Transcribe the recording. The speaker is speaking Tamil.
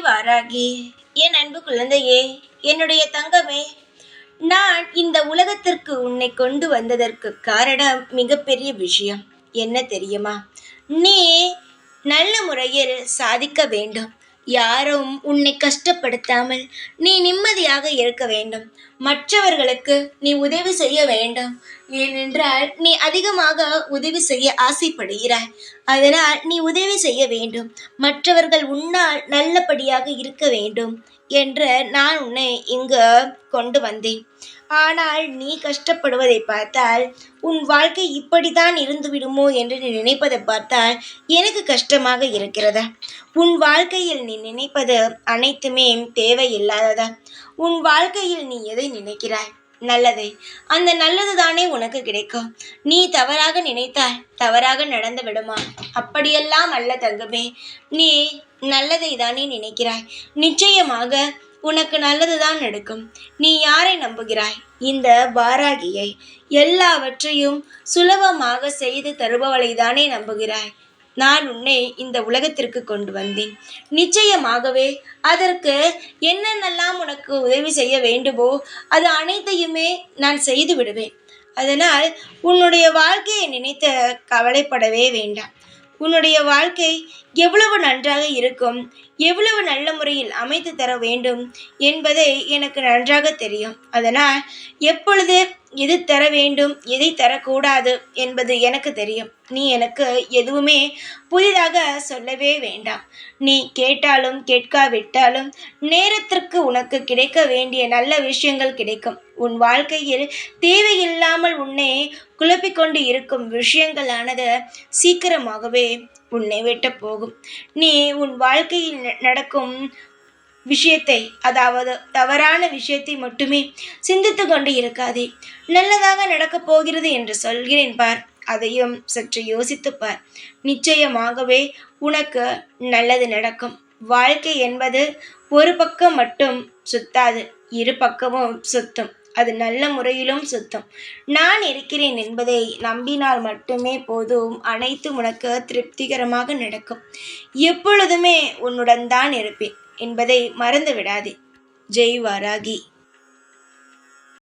வாராகி. என் அன்பு குழந்தையே, என்னுடைய தங்கமே, நான் இந்த உலகத்திற்கு உன்னை கொண்டு வந்ததற்கு காரணம் மிகப்பெரிய விஷயம். என்ன தெரியுமா? நீ நல்ல முறையில் சாதிக்க வேண்டும். யாரும் உன்னை கஷ்டப்படுத்தாமல் நீ நிம்மதியாக இருக்க வேண்டும். மற்றவர்களுக்கு நீ உதவி செய்ய வேண்டும். ஏனென்றால் நீ அதிகமாக உதவி செய்ய ஆசைப்படுகிறாய். அதனால் நீ உதவி செய்ய வேண்டும். மற்றவர்கள் உன்னால் நல்லபடியாக இருக்க வேண்டும் என்று நான் உன்னை இங்கு கொண்டு வந்தேன். ஆனால் நீ கஷ்டப்படுவதை பார்த்தால் உன் வாழ்க்கை இப்படித்தான் இருந்து விடுமோ என்று நீ நினைப்பதை பார்த்தால் எனக்கு கஷ்டமாக இருக்கிறதா? உன் வாழ்க்கையில் நீ நினைப்பது அனைத்துமே தேவையில்லாததா? உன் வாழ்க்கையில் நீ எதை நினைக்கிறாய்? நல்லதை. அந்த நல்லது தானே உனக்கு கிடைக்கும். நீ தவறாக நினைத்தால் தவறாக நடந்து விடுமா? அப்படியெல்லாம் அல்ல தங்கமே. நீ நல்லதை தானே நினைக்கிறாய். நிச்சயமாக உனக்கு நல்லதுதான் நடக்கும். நீ யாரை நம்புகிறாய்? இந்த வாராகியை. எல்லாவற்றையும் சுலபமாக செய்து தருபவளை தானே நம்புகிறாய். நான் உன்னை இந்த உலகத்திற்கு கொண்டு வந்தேன். நிச்சயமாகவே அதற்கு என்னென்னலாம் உனக்கு உதவி செய்ய வேண்டுமோ அது அனைத்தையுமே நான் செய்து விடுவேன். அதனால் உன்னுடைய வாழ்க்கையை நினைத்து கவலைப்படவே வேண்டாம். உன்னுடைய வாழ்க்கை எவ்வளவு நன்றாக இருக்கும், எவ்வளவு நல்ல முறையில் அமைத்து தர வேண்டும் என்பதை எனக்கு நன்றாக தெரியும். அதனால் எப்பொழுது எது தர வேண்டும், எதை தரக்கூடாது என்பது எனக்கு தெரியும். நீ எனக்கு எதுவுமே புதிதாக சொல்லவே வேண்டாம். நீ கேட்டாலும் கேட்காவிட்டாலும் நேரத்திற்கு உனக்கு கிடைக்க வேண்டிய நல்ல விஷயங்கள் கிடைக்கும். உன் வாழ்க்கையில் தேவையில்லாமல் உன்னை குழப்பிக்கொண்டு இருக்கும் விஷயங்களானது சீக்கிரமாகவே உன்னை விட்டு போகும். நீ உன் வாழ்க்கையில் நடக்கும் விஷயத்தை, அதாவது தவறான விஷயத்தை மட்டுமே சிந்தித்து கொண்டு இருக்காதே. நல்லதாக நடக்கப் போகிறது என்று சொல்கிறேன் பார், அதையும் சற்று யோசித்து பார். நிச்சயமாகவே உனக்கு நல்லது நடக்கும். வாழ்க்கை என்பது ஒரு பக்கம் மட்டும் சுத்தாது, இரு பக்கமும் சுத்தும். அது நல்ல முறையிலும் சுத்தம். நான் இருக்கிறேன் என்பதை நம்பினால் மட்டுமே போதும். அனைத்தும் உனக்கு திருப்திகரமாக நடக்கும். எப்பொழுதுமே உன்னுடன் தான் இருப்பேன் என்பதை மறந்து விடாதே. ஜெய் வாராகி.